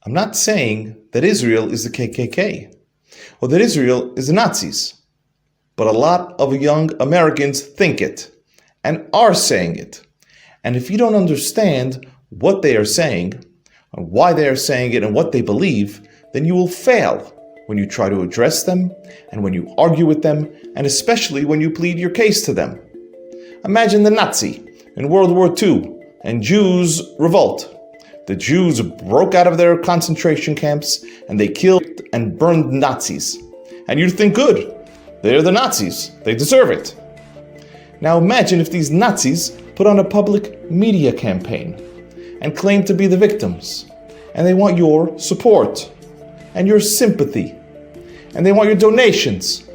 I'm not saying that Israel is the KKK or that Israel is the Nazis, but a lot of young Americans think it and are saying it. And if you don't understand what they are saying, or why they are saying it and what they believe, then you will fail when you try to address them and when you argue with them, and especially when you plead your case to them. Imagine the Nazi in World War II and Jews revolt. The Jews broke out of their concentration camps and they killed and burned Nazis. And you'd think, good, they're the Nazis, they deserve it. Now imagine if these Nazis put on a public media campaign and claim to be the victims, and they want your support and your sympathy, and they want your donations,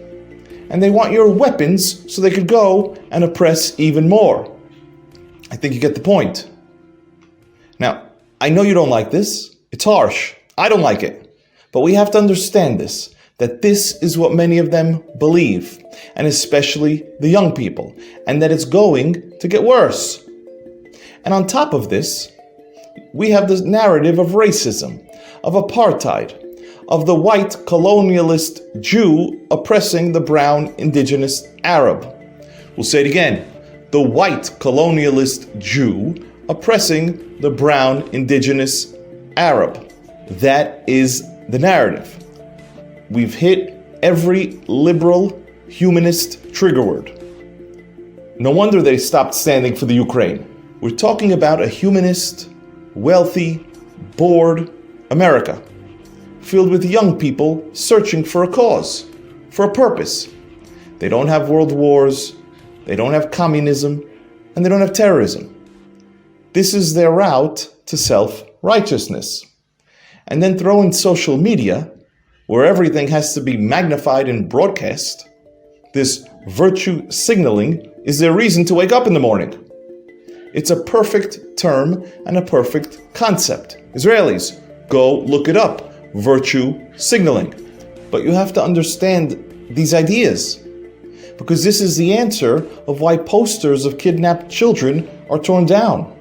and they want your weapons so they could go and oppress even more. I think you get the point. Now, I know you don't like this. It's harsh. I don't like it. But we have to understand this, that this is what many of them believe, and especially the young people, and that it's going to get worse. And on top of this, we have this narrative of racism, of apartheid, of the white colonialist Jew oppressing the brown indigenous Arab. We'll say it again. The white colonialist Jew oppressing the brown indigenous Arab. That is the narrative. We've hit every liberal humanist trigger word. No wonder they stopped standing for the Ukraine. We're talking about a humanist, wealthy, bored America, filled with young people searching for a cause, for a purpose. They don't have world wars, they don't have communism, and they don't have terrorism. This is their route to self-righteousness. And then throw in social media, where everything has to be magnified and broadcast. This virtue signaling is their reason to wake up in the morning. It's a perfect term and a perfect concept. Israelis, go look it up. Virtue signaling. But you have to understand these ideas, because this is the answer of why posters of kidnapped children are torn down,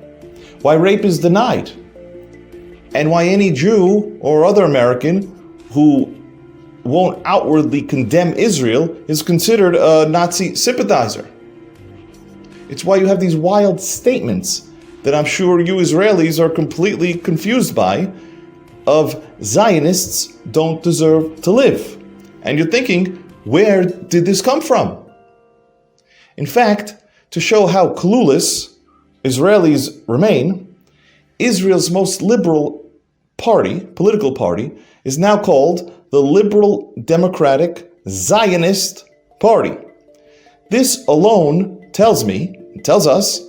why rape is denied, and why any Jew or other American who won't outwardly condemn Israel is considered a Nazi sympathizer. It's why you have these wild statements that I'm sure you Israelis are completely confused by, of Zionists don't deserve to live. And you're thinking, where did this come from? In fact, to show how clueless Israelis remain, Israel's most liberal party, political party, is now called the Liberal Democratic Zionist Party. This alone tells us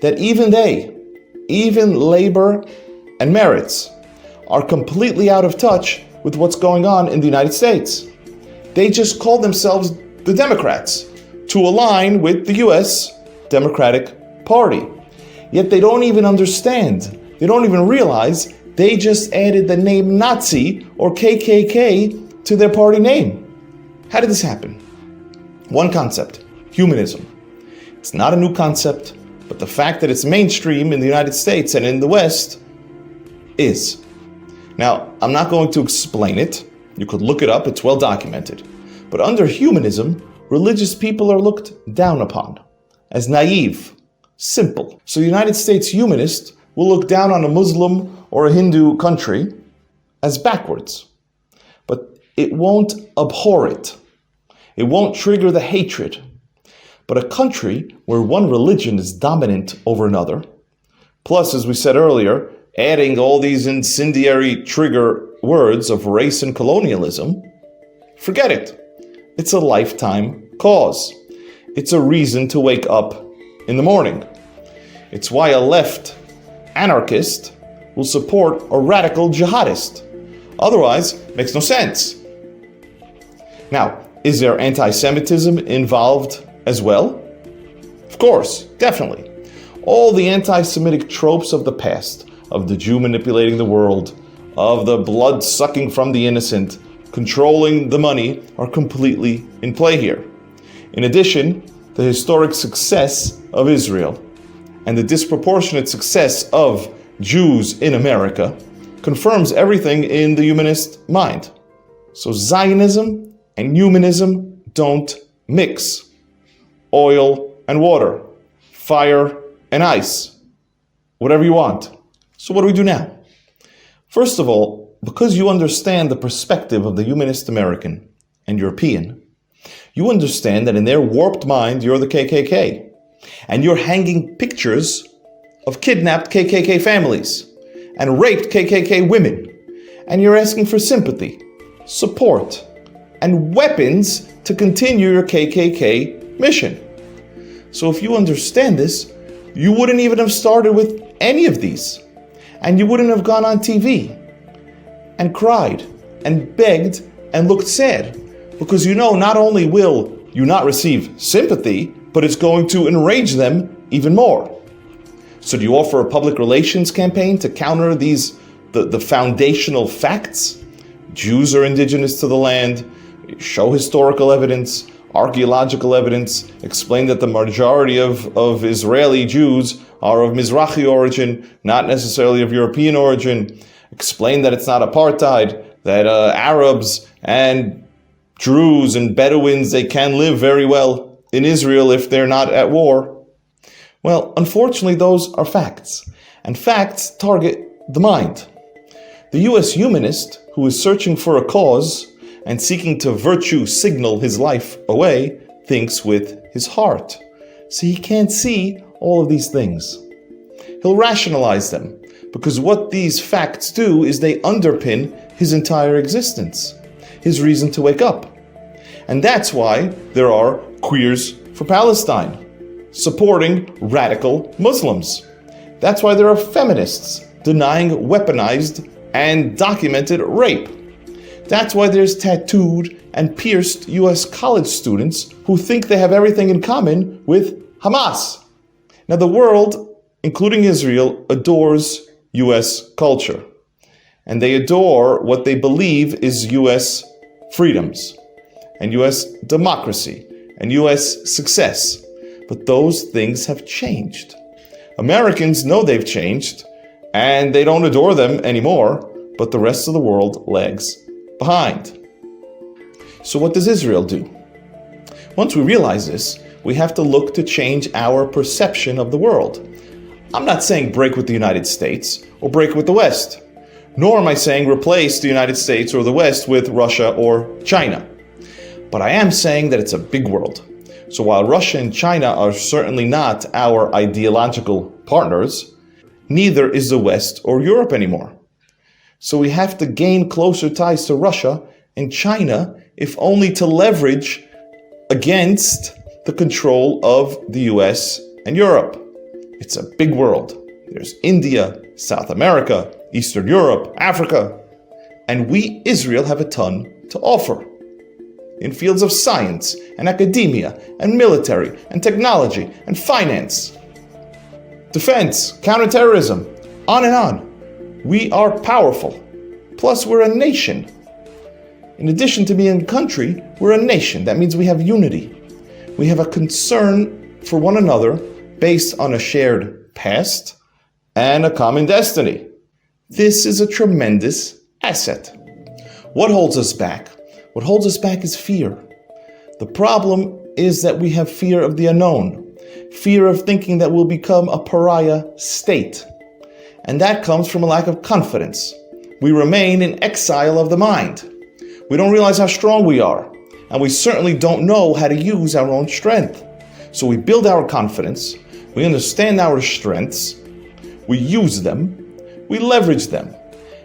that even they, even labor and Meretz, are completely out of touch with what's going on in the United States. They just call themselves the Democrats to align with the US Democratic Party. Yet they don't even understand, they don't even realize they just added the name Nazi or KKK to their party name. How did this happen? One concept, humanism. It's not a new concept, but the fact that it's mainstream in the United States and in the West is. Now, I'm not going to explain it. You could look it up, it's well documented. But under humanism, religious people are looked down upon as naive, simple. So the United States humanist will look down on a Muslim or a Hindu country as backwards. But it won't abhor it. It won't trigger the hatred. But a country where one religion is dominant over another, plus, as we said earlier, adding all these incendiary trigger words of race and colonialism, forget it. It's a lifetime cause. It's a reason to wake up in the morning. It's why a left anarchist will support a radical jihadist. Otherwise, it makes no sense. Now, is there anti-Semitism involved as well? Of course, definitely. All the anti-Semitic tropes of the past, of the Jew manipulating the world, of the blood sucking from the innocent, controlling the money, are completely in play here. In addition, the historic success of Israel and the disproportionate success of Jews in America confirms everything in the humanist mind. So Zionism and humanism don't mix. Oil and water, fire and ice, whatever you want. So what do we do now? First of all, because you understand the perspective of the humanist American and European, you understand that in their warped mind, you're the KKK. And you're hanging pictures of kidnapped KKK families and raped KKK women. And you're asking for sympathy, support, and weapons to continue your KKK mission. So if you understand this, you wouldn't even have started with any of these. And you wouldn't have gone on TV and cried and begged and looked sad. Because you know not only will you not receive sympathy, but it's going to enrage them even more. So do you offer a public relations campaign to counter the foundational facts? Jews are indigenous to the land, show historical evidence, archaeological evidence, explain that the majority of Israeli Jews are of Mizrahi origin, not necessarily of European origin, explain that it's not apartheid, that Arabs and Druze and Bedouins, they can live very well in Israel if they're not at war. Well, unfortunately, those are facts. And facts target the mind. The US humanist who is searching for a cause and seeking to virtue signal his life away thinks with his heart. So he can't see all of these things. He'll rationalize them because what these facts do is they underpin his entire existence, his reason to wake up. And that's why there are Queers for Palestine, supporting radical Muslims. That's why there are feminists denying weaponized and documented rape. That's why there's tattooed and pierced US college students who think they have everything in common with Hamas. Now the world, including Israel, adores US culture. And they adore what they believe is US freedoms and US democracy and US success. But those things have changed. Americans know they've changed and they don't adore them anymore, but the rest of the world lags behind. So what does Israel do? Once we realize this, we have to look to change our perception of the world. I'm not saying break with the United States or break with the West, nor am I saying replace the United States or the West with Russia or China. But I am saying that it's a big world. So while Russia and China are certainly not our ideological partners, neither is the West or Europe anymore. So we have to gain closer ties to Russia and China, if only to leverage against the control of the US and Europe. It's a big world. There's India, South America, Eastern Europe, Africa. And we, Israel, have a ton to offer in fields of science and academia and military and technology and finance, defense, counterterrorism, on and on. We are powerful. Plus, we're a nation. In addition to being a country, we're a nation. That means we have unity. We have a concern for one another based on a shared past and a common destiny. This is a tremendous asset. What holds us back? What holds us back is fear. The problem is that we have fear of the unknown, fear of thinking that we'll become a pariah state. And that comes from a lack of confidence. We remain in exile of the mind. We don't realize how strong we are, and we certainly don't know how to use our own strength. So we build our confidence, we understand our strengths, we use them, we leverage them,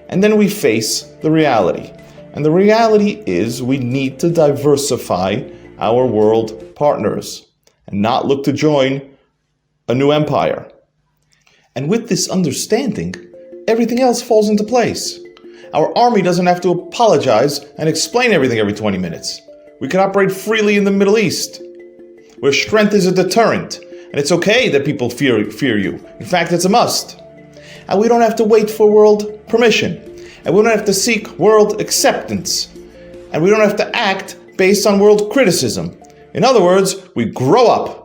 and then we face the reality. And the reality is we need to diversify our world partners and not look to join a new empire. And with this understanding, everything else falls into place. Our army doesn't have to apologize and explain everything every 20 minutes. We can operate freely in the Middle East, where strength is a deterrent, and it's okay that people fear you. In fact, it's a must. And we don't have to wait for world permission, and we don't have to seek world acceptance, and we don't have to act based on world criticism. In other words, we grow up.